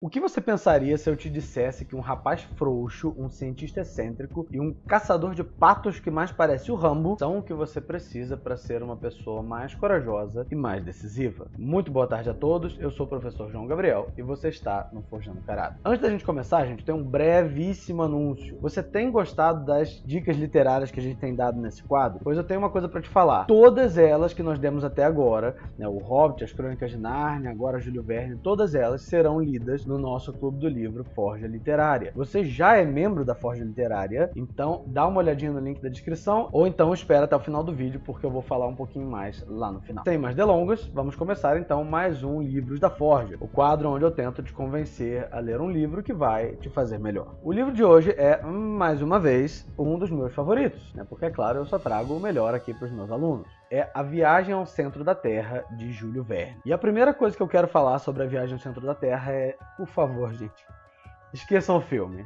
O que você pensaria se eu te dissesse que um rapaz frouxo, um cientista excêntrico e um caçador de patos que mais parece o Rambo são o que você precisa para ser uma pessoa mais corajosa e mais decisiva? Muito boa tarde a todos, eu sou o professor João Gabriel e você está no Forjando Caráter. Antes da gente começar, gente, tem um brevíssimo anúncio. Você tem gostado das dicas literárias que a gente tem dado nesse quadro? Pois eu tenho uma coisa para te falar. Todas elas que nós demos até agora, o Hobbit, as Crônicas de Nárnia, agora Júlio Verne, todas elas serão lidas no nosso clube do livro Forja Literária. Você já é membro da Forja Literária, então dá uma olhadinha no link da descrição ou então espera até o final do vídeo porque eu vou falar um pouquinho mais lá no final. Sem mais delongas, vamos começar então mais um Livros da Forja, o quadro onde eu tento te convencer a ler um livro que vai te fazer melhor. O livro de hoje é, mais uma vez, um dos meus favoritos, porque é claro, eu só trago o melhor aqui para os meus alunos. É A Viagem ao Centro da Terra, de Júlio Verne. E a primeira coisa que eu quero falar sobre A Viagem ao Centro da Terra é, por favor, gente, esqueçam o filme.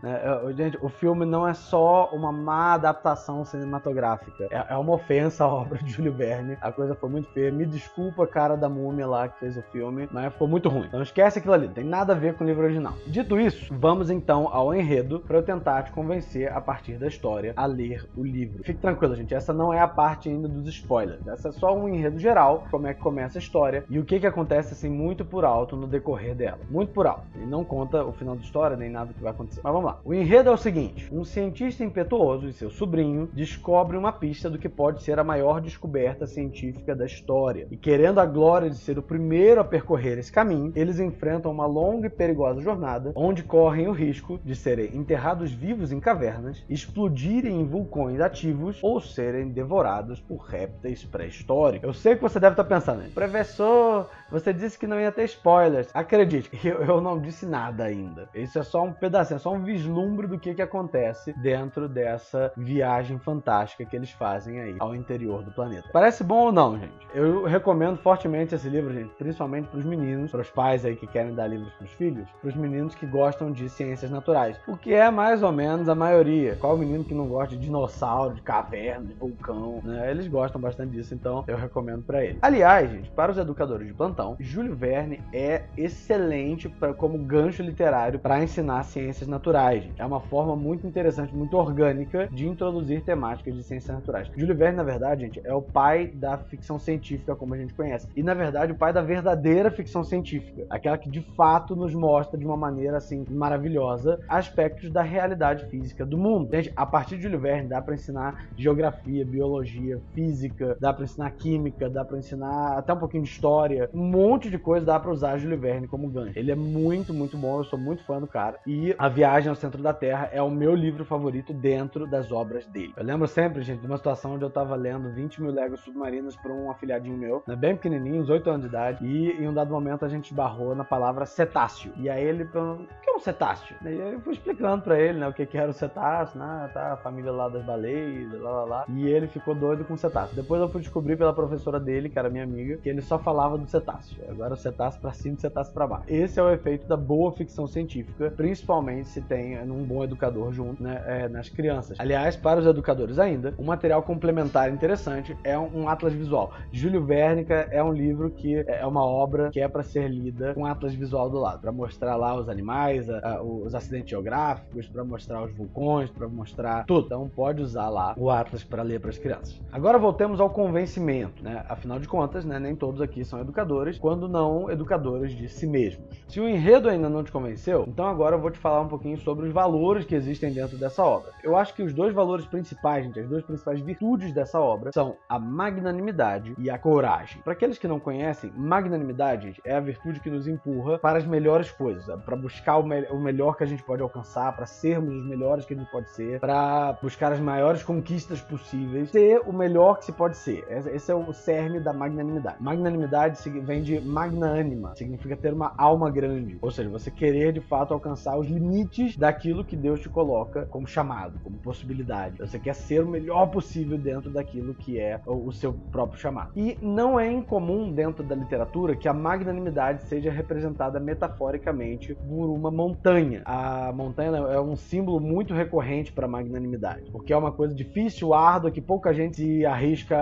Gente, o filme não é só uma má adaptação cinematográfica. É uma ofensa à obra de Júlio Verne. A coisa foi muito feia. Me desculpa, cara da múmia lá que fez o filme, mas ficou muito ruim. Então esquece aquilo ali. Não tem nada a ver com o livro original. Dito isso, vamos então ao enredo para eu tentar te convencer a partir da história a ler o livro. Fique tranquilo, gente. Essa não é a parte ainda dos spoilers. Essa é só um enredo geral, como é que começa a história e o que acontece assim muito por alto no decorrer dela. Muito por alto. E não conta o final da história, nem nada que vai acontecer. Mas vamos lá. O enredo é o seguinte: um cientista impetuoso e seu sobrinho descobrem uma pista do que pode ser a maior descoberta científica da história. E querendo a glória de ser o primeiro a percorrer esse caminho, eles enfrentam uma longa e perigosa jornada, onde correm o risco de serem enterrados vivos em cavernas, explodirem em vulcões ativos ou serem devorados por répteis pré-históricos. Eu sei que você deve estar pensando, professor, você disse que não ia ter spoilers. Acredite, eu não disse nada ainda. Isso é só um pedacinho, é só um vislumbre do que acontece dentro dessa viagem fantástica que eles fazem aí ao interior do planeta. Parece bom ou não, gente? Eu recomendo fortemente esse livro, gente, principalmente para os meninos, para os pais aí que querem dar livros para os filhos, para os meninos que gostam de ciências naturais, o que é mais ou menos a maioria. Qual menino que não gosta de dinossauro, de caverna, de vulcão, né? Eles gostam bastante disso, então eu recomendo para eles. Aliás, gente, para os educadores de plantão, Júlio Verne é excelente como gancho literário para ensinar ciências naturais. É uma forma muito interessante, muito orgânica de introduzir temáticas de ciências naturais. Júlio Verne, na verdade, gente, é o pai da ficção científica como a gente conhece. E, na verdade, o pai da verdadeira ficção científica. Aquela que, de fato, nos mostra de uma maneira, assim, maravilhosa aspectos da realidade física do mundo. Gente, a partir de Júlio Verne dá para ensinar geografia, biologia, física, dá para ensinar química, dá para ensinar até um pouquinho de história. Um monte de coisa dá para usar Júlio Verne como gancho. Ele é muito, muito bom. Eu sou muito fã do cara. E A Viagem ao Centro da Terra é o meu livro favorito dentro das obras dele. Eu lembro sempre, gente, de uma situação onde eu tava lendo 20 mil léguas submarinas para um afilhadinho meu, bem pequenininho, uns 8 anos de idade, e em um dado momento a gente esbarrou na palavra cetáceo. E aí ele perguntou, o que é um cetáceo? E eu fui explicando para ele, o que era o cetáceo, a família lá das baleias, lá. E ele ficou doido com o cetáceo. Depois eu fui descobrir pela professora dele, que era minha amiga, que ele só falava do cetáceo. Agora o cetáceo para cima e o cetáceo para baixo. Esse é o efeito da boa ficção científica, principalmente se tem um bom educador junto, nas crianças. Aliás, para os educadores ainda, um material complementar interessante é um atlas visual. Júlio Verne é um livro que é uma obra que é para ser lida com atlas visual do lado, para mostrar lá os animais, os acidentes geográficos, para mostrar os vulcões, para mostrar tudo. Então pode usar lá o atlas para ler para as crianças. Agora voltemos ao convencimento, Afinal de contas, nem todos aqui são educadores, quando não educadores de si mesmos. Se o enredo ainda não te convenceu, então agora eu vou te falar um pouquinho sobre os valores que existem dentro dessa obra. Eu acho que os dois valores principais, gente, as duas principais virtudes dessa obra são a magnanimidade e a coragem. Para aqueles que não conhecem, magnanimidade, gente, é a virtude que nos empurra para as melhores coisas, para buscar o melhor que a gente pode alcançar, para sermos os melhores que a gente pode ser, para buscar as maiores conquistas possíveis, ser o melhor que se pode ser. Esse é o cerne da magnanimidade. Magnanimidade vem de magna anima, significa ter uma alma grande, ou seja, você querer de fato alcançar ultrapassar os limites daquilo que Deus te coloca como chamado, como possibilidade. Você quer ser o melhor possível dentro daquilo que é o seu próprio chamado. E não é incomum dentro da literatura que a magnanimidade seja representada metaforicamente por uma montanha. A montanha é um símbolo muito recorrente para a magnanimidade, porque é uma coisa difícil, árdua, que pouca gente se arrisca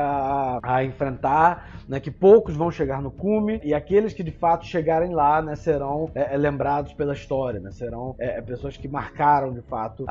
a enfrentar, né, que poucos vão chegar no cume, e aqueles que de fato chegarem lá, né, serão lembrados pela história, né, serão pessoas que marcaram de fato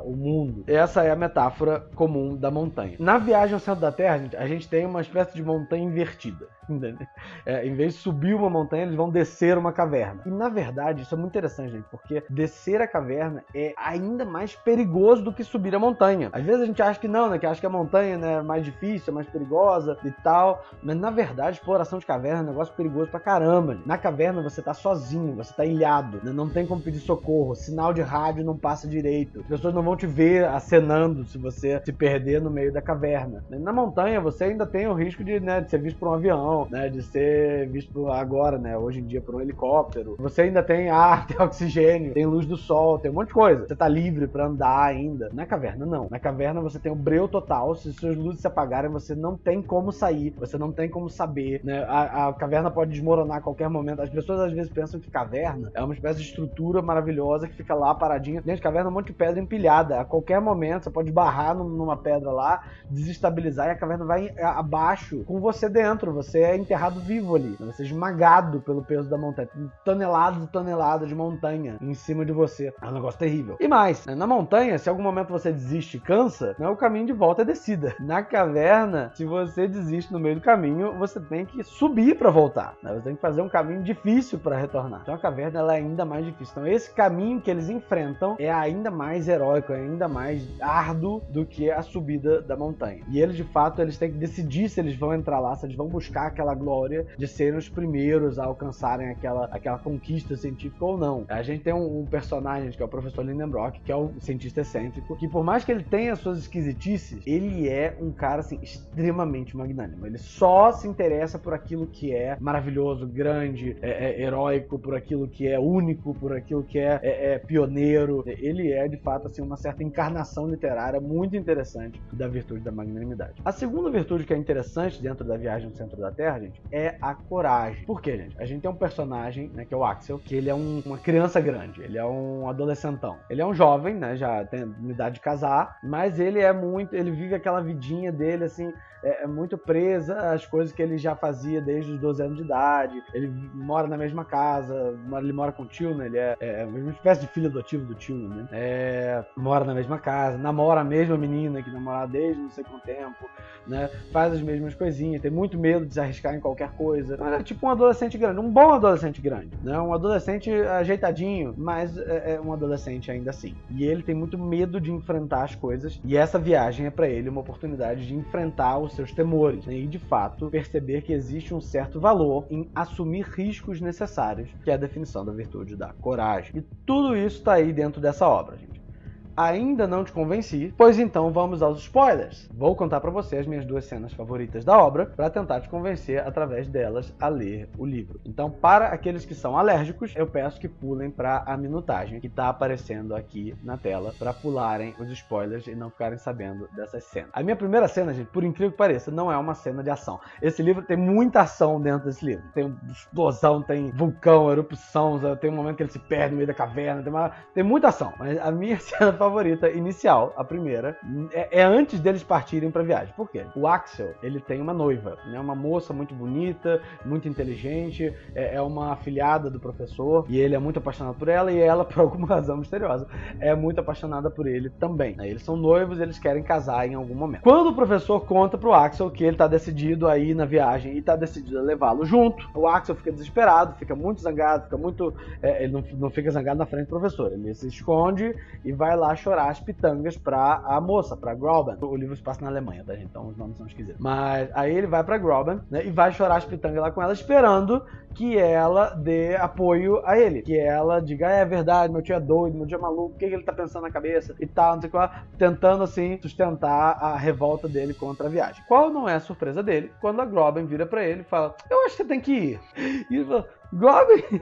o mundo. Essa é a metáfora comum da montanha. Na viagem ao centro da Terra, a gente tem uma espécie de montanha invertida. Em vez de subir uma montanha, eles vão descer uma caverna. E na verdade, isso é muito interessante, gente, porque descer a caverna é ainda mais perigoso do que subir a montanha. Às vezes a gente acha que não, né, que acha que a montanha, né, é mais difícil, é mais perigosa e tal, mas na verdade, exploração de caverna é um negócio perigoso pra caramba. Gente. Na caverna você tá sozinho, você tá ilhado, né, não tem como pedir socorro, sinal de rádio não passa direito, as pessoas não vão te ver acenando se você se perder no meio da caverna. Na montanha você ainda tem o risco de ser visto por um avião, né, de ser visto agora, né, hoje em dia por um helicóptero. Você ainda tem ar, tem oxigênio, tem luz do sol, tem um monte de coisa. Você tá livre pra andar ainda. Na caverna, não. Na caverna você tem o breu total. Se suas luzes se apagarem, você não tem como sair, você não tem como saber, né? A caverna pode desmoronar a qualquer momento. As pessoas às vezes pensam que caverna é uma espécie de estrutura maravilhosa que fica lá paradinha. Dentro de caverna é um monte de pedra empilhada. A qualquer momento você pode barrar numa pedra lá, desestabilizar, e a caverna vai abaixo com você dentro. Você é enterrado vivo ali. Você é esmagado pelo peso da montanha. Tem toneladas e toneladas de montanha em cima de você. É um negócio terrível. E mais, né? Na montanha, se em algum momento você desiste e cansa, né, o caminho de volta é descida. Na caverna, se você desiste no meio do caminho, você tem que subir para voltar. Né? Você tem que fazer um caminho difícil para retornar. Então a caverna ela é ainda mais difícil. Então esse caminho que eles enfrentam é ainda mais heróico, é ainda mais árduo do que a subida da montanha. E eles, de fato, eles têm que decidir se eles vão entrar lá, se eles vão buscar aquela glória de serem os primeiros a alcançarem aquela conquista científica ou não. A gente tem um personagem que é o professor Lindenbrock, que é o cientista excêntrico, que por mais que ele tenha suas esquisitices, ele é um cara assim, extremamente magnânimo. Ele só se interessa por aquilo que é maravilhoso, grande, heróico, por aquilo que é único, por aquilo que é pioneiro. Ele é, de fato, assim, uma certa encarnação literária muito interessante da virtude da magnanimidade. A segunda virtude que é interessante dentro da viagem ao centro da Terra, gente, é a coragem. Por quê, gente? A gente tem um personagem, né, que é o Axel, que ele é uma criança grande, ele é um adolescentão. Ele é um jovem, né, já tem idade de casar, mas ele vive aquela vidinha dele, assim, muito presa às coisas que ele já fazia desde os 12 anos de idade. Ele mora na mesma casa, ele mora com o tio, né, ele é uma espécie de filho adotivo do tio, né, mora na mesma casa, namora a mesma menina que namorava desde não sei quanto tempo, né, faz as mesmas coisinhas, tem muito medo de se arriscar em qualquer coisa. É tipo um adolescente grande, um bom adolescente grande, né, um adolescente ajeitadinho, mas é um adolescente ainda assim. E ele tem muito medo de enfrentar as coisas, e essa viagem é pra ele uma oportunidade de enfrentar os seus temores, né, e de fato perceber que existe um certo valor em assumir riscos necessários, que é a definição da virtude da coragem. E tudo isso tá aí dentro dessa obra, gente. Ainda não te convenci? Pois então vamos aos spoilers. Vou contar pra você as minhas duas cenas favoritas da obra para tentar te convencer através delas a ler o livro. Então, para aqueles que são alérgicos, eu peço que pulem para a minutagem que tá aparecendo aqui na tela para pularem os spoilers e não ficarem sabendo dessas cenas. A minha primeira cena, gente, por incrível que pareça, não é uma cena de ação. Esse livro tem muita ação dentro desse livro. Tem explosão, tem vulcão, erupção, tem um momento que ele se perde no meio da caverna, tem muita ação. Mas a minha cena favorita inicial, a primeira, é antes deles partirem pra viagem. Por quê? O Axel, ele tem uma noiva, né? Uma moça muito bonita, muito inteligente, é uma afilhada do professor, e ele é muito apaixonado por ela, e ela, por alguma razão misteriosa, é muito apaixonada por ele também, né? Eles são noivos, eles querem casar em algum momento. Quando o professor conta pro Axel que ele tá decidido a ir na viagem e tá decidido a levá-lo junto, o Axel fica desesperado, fica muito zangado, fica muito... ele não fica zangado na frente do professor, ele se esconde e vai lá chorar as pitangas pra a moça, pra Grauben. O livro se passa na Alemanha, tá, gente? Então os nomes são esquisitos. Mas aí ele vai pra Grauben, né, e vai chorar as pitangas lá com ela, esperando que ela dê apoio a ele. Que ela diga, é verdade, meu tio é doido, meu tio é maluco, o que ele tá pensando na cabeça e tal, não sei o que lá, tentando, assim, sustentar a revolta dele contra a viagem. Qual não é a surpresa dele quando a Grauben vira pra ele e fala, eu acho que você tem que ir. E ele fala, Groban?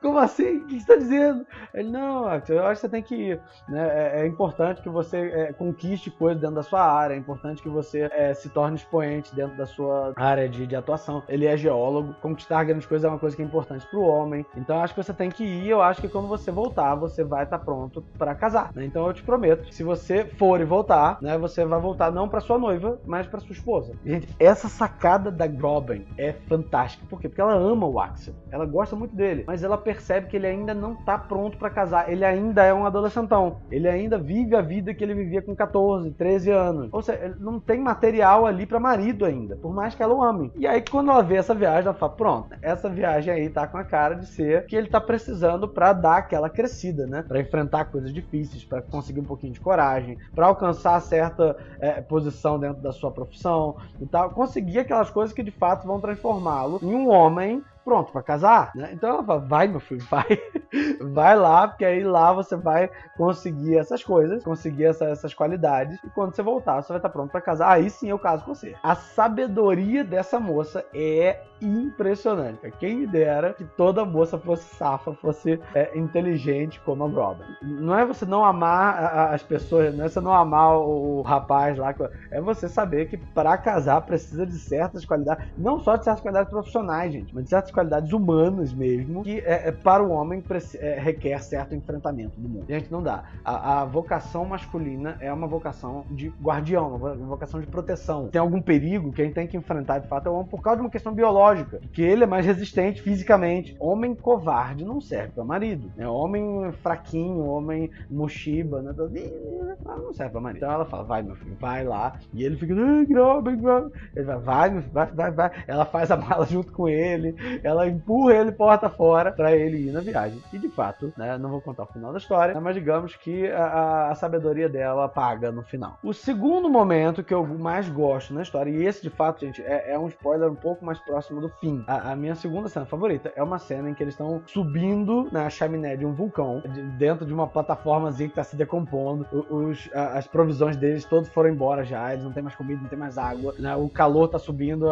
Como assim? O que você tá dizendo? Ele, não, Axel, eu acho que você tem que ir. Né? É importante que você conquiste coisas dentro da sua área, é importante que você se torne expoente dentro da sua área de atuação. Ele é geólogo, conquistar grandes coisas é uma coisa que é importante pro homem. Então eu acho que você tem que ir, eu acho que quando você voltar, você vai estar pronto pra casar. Né? Então eu te prometo, se você for e voltar, né, você vai voltar não pra sua noiva, mas pra sua esposa. Gente, essa sacada da Groban é fantástica. Por quê? Porque ela ama o Axel. Ela gosta muito dele, mas ela percebe que ele ainda não tá pronto pra casar. Ele ainda é um adolescentão. Ele ainda vive a vida que ele vivia com 14, 13 anos. Ou seja, ele não tem material ali pra marido ainda, por mais que ela o ame. E aí, quando ela vê essa viagem, ela fala, pronto, essa viagem aí tá com a cara de ser que ele tá precisando pra dar aquela crescida, né? Pra enfrentar coisas difíceis, pra conseguir um pouquinho de coragem, pra alcançar certa posição dentro da sua profissão e tal. Conseguir aquelas coisas que de fato vão transformá-lo em um homem pronto pra casar, né? Então ela fala, vai meu filho, vai lá, porque aí lá você vai conseguir essas coisas, conseguir essas qualidades, e quando você voltar, você vai estar pronto pra casar, aí sim eu caso com você. A sabedoria dessa moça é impressionante. Quem me dera que toda moça fosse safa, fosse inteligente como a Groban. Não é você não amar as pessoas, não é você não amar o rapaz lá, é você saber que para casar precisa de certas qualidades, não só de certas qualidades profissionais, gente, mas de certas qualidades humanas mesmo, que para o homem requer certo enfrentamento do mundo. Gente, não dá. A vocação masculina é uma vocação de guardião, uma vocação de proteção. Tem algum perigo que a gente tem que enfrentar de fato é o homem por causa de uma questão biológica, que ele é mais resistente fisicamente. Homem covarde não serve para marido, né? Homem fraquinho, homem mochiba, né? Não serve para marido. Então ela fala, vai meu filho, vai lá, e ele fica, Groban. Ele vai, vai. Ela faz a mala junto com ele, ela empurra ele porta fora pra ele ir na viagem. E de fato, né, não vou contar o final da história, mas digamos que a sabedoria dela paga no final. O segundo momento que eu mais gosto na história, e esse de fato, gente, é um spoiler um pouco mais próximo do fim. A minha segunda cena favorita é uma cena em que eles estão subindo na chaminé de um vulcão, dentro de uma plataformazinha que tá se decompondo. As provisões deles todos foram embora já, eles não tem mais comida, não tem mais água, né, o calor tá subindo,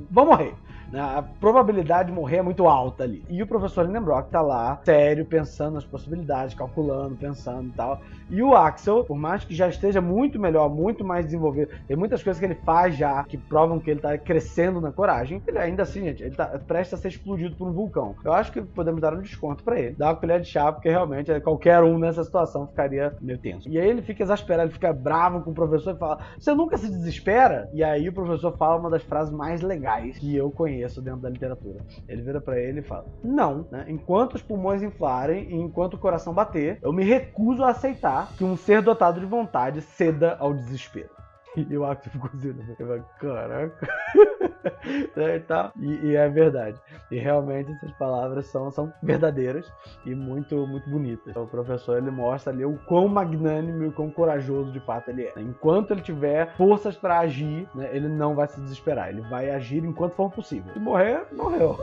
vão morrer. A probabilidade de morrer é muito alta ali. E o professor Lindenbrock tá lá, sério, pensando nas possibilidades, calculando, pensando e tal. E o Axel, por mais que já esteja muito melhor, muito mais desenvolvido, tem muitas coisas que ele faz já que provam que ele tá crescendo na coragem, ele ainda assim, gente, ele tá prestes a ser explodido por um vulcão. Eu acho que podemos dar um desconto pra ele, dar uma colher de chá, porque realmente qualquer um nessa situação ficaria meio tenso. E aí ele fica exasperado, ele fica bravo com o professor e fala, você nunca se desespera? E aí o professor fala uma das frases mais legais que eu conheço dentro da literatura. Ele vira pra ele e fala, não, né? Enquanto os pulmões inflarem e enquanto o coração bater, eu me recuso a aceitar que um ser dotado de vontade ceda ao desespero. E o Axel ficou assim, caraca. E é verdade. E realmente essas palavras são verdadeiras e muito, muito bonitas. Então, o professor, ele mostra ali o quão magnânimo e o quão corajoso de fato ele é. Enquanto ele tiver forças para agir, né, ele não vai se desesperar. Ele vai agir enquanto for possível. Se morrer, morreu.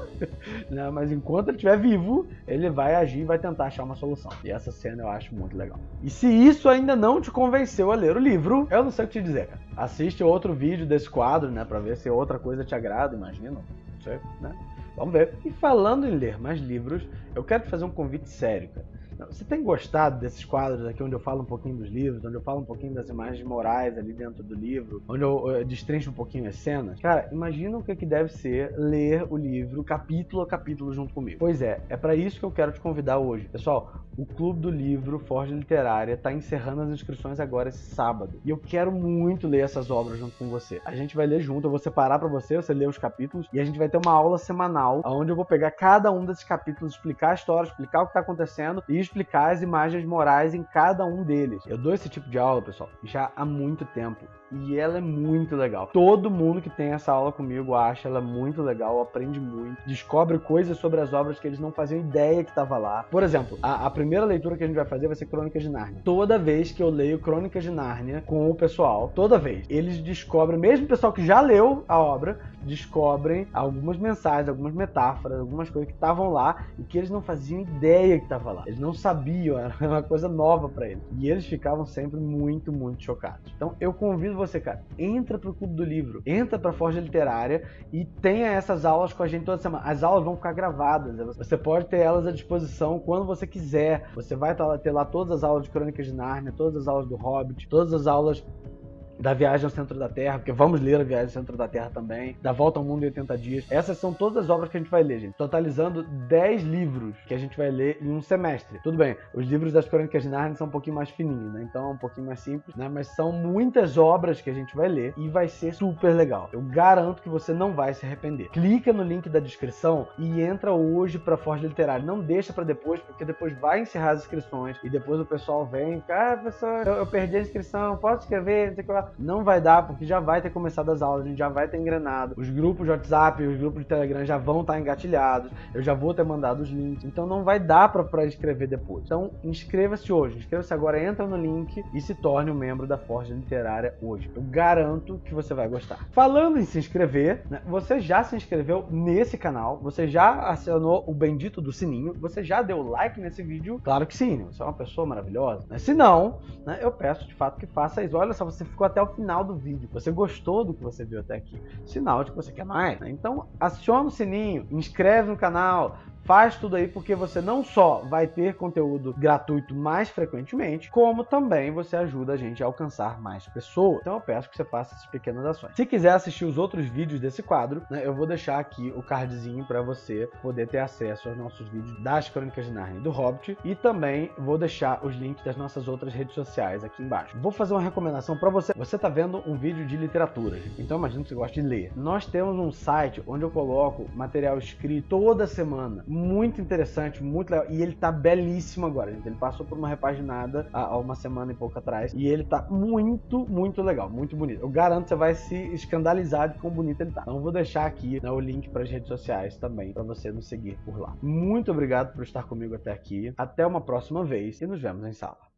Né, mas enquanto ele estiver vivo, ele vai agir e vai tentar achar uma solução. E essa cena eu acho muito legal. E se isso ainda não te convenceu a ler o livro, eu não sei o que te dizer, cara. Assiste outro vídeo desse quadro, né, pra ver se outra coisa te agrada, imagina. Não sei, né? Vamos ver. E falando em ler mais livros, eu quero te fazer um convite sério, cara. Você tem gostado desses quadros aqui onde eu falo um pouquinho dos livros, onde eu falo um pouquinho das imagens morais ali dentro do livro, onde eu destrincho um pouquinho as cenas? Cara, imagina o que deve ser ler o livro capítulo a capítulo junto comigo. Pois é pra isso que eu quero te convidar hoje. Pessoal, o Clube do Livro Forja Literária tá encerrando as inscrições agora esse sábado. E eu quero muito ler essas obras junto com você. A gente vai ler junto, eu vou separar pra você ler os capítulos, e a gente vai ter uma aula semanal, onde eu vou pegar cada um desses capítulos, explicar a história, explicar o que tá acontecendo, e explicar as imagens morais em cada um deles. Eu dou esse tipo de aula, pessoal, já há muito tempo. E ela é muito legal. Todo mundo que tem essa aula comigo acha ela muito legal, aprende muito, descobre coisas sobre as obras que eles não faziam ideia que estava lá. Por exemplo, a primeira leitura que a gente vai fazer vai ser Crônicas de Nárnia. Toda vez que eu leio Crônicas de Nárnia com o pessoal, toda vez, eles descobrem, mesmo o pessoal que já leu a obra, descobrem algumas mensagens, algumas metáforas, algumas coisas que estavam lá e que eles não faziam ideia que estava lá. Eles não sabiam, era uma coisa nova para eles. E eles ficavam sempre muito, muito chocados. Então eu convido você, cara, entra pro Clube do Livro, entra pra Forja Literária e tenha essas aulas com a gente toda semana. As aulas vão ficar gravadas, você pode ter elas à disposição quando você quiser. Você vai ter lá todas as aulas de Crônicas de Nárnia, todas as aulas do Hobbit, todas as aulas da Viagem ao Centro da Terra, porque vamos ler a Viagem ao Centro da Terra também, da Volta ao Mundo em 80 Dias. Essas são todas as obras que a gente vai ler, gente, totalizando 10 livros que a gente vai ler em um semestre. Tudo bem, os livros das Crônicas de Nárnia são um pouquinho mais fininhos, né? Então é um pouquinho mais simples, né? Mas são muitas obras que a gente vai ler e vai ser super legal. Eu garanto que você não vai se arrepender. Clica no link da descrição e entra hoje pra Forja Literária. Não deixa pra depois, porque depois vai encerrar as inscrições e depois o pessoal vem e fica, professor, eu perdi a inscrição, posso escrever, não sei o que lá. Não vai dar, porque já vai ter começado as aulas, a gente já vai ter engrenado. Os grupos de WhatsApp, os grupos de Telegram já vão estar engatilhados. Eu já vou ter mandado os links. Então não vai dar pra inscrever depois. Então inscreva-se hoje. Inscreva-se agora, entra no link e se torne um membro da Forja Literária hoje. Eu garanto que você vai gostar. Falando em se inscrever, né, você já se inscreveu nesse canal, você já acionou o bendito do sininho, você já deu like nesse vídeo? Claro que sim, você é uma pessoa maravilhosa. Né? Se não, né, eu peço de fato que faça isso. Olha só, você ficou até o final do vídeo, você gostou do que você viu até aqui, sinal de que você quer mais, né? Então aciona o sininho, inscreve no canal, faz tudo aí, porque você não só vai ter conteúdo gratuito mais frequentemente, como também você ajuda a gente a alcançar mais pessoas. Então eu peço que você faça essas pequenas ações. Se quiser assistir os outros vídeos desse quadro, né, eu vou deixar aqui o cardzinho para você poder ter acesso aos nossos vídeos das Crônicas de Nárnia e do Hobbit, e também vou deixar os links das nossas outras redes sociais aqui embaixo. Vou fazer uma recomendação para você. Você tá vendo um vídeo de literatura, então imagino que você gosta de ler. Nós temos um site onde eu coloco material escrito toda semana, muito interessante, muito legal, e ele tá belíssimo agora, gente. Ele passou por uma repaginada há uma semana e pouco atrás, e ele tá muito legal, muito bonito. Eu garanto que você vai se escandalizar de quão bonito ele tá. Então eu vou deixar aqui, né, o link para as redes sociais também, para você nos seguir por lá. Muito obrigado por estar comigo até aqui, até uma próxima vez e nos vemos em sala.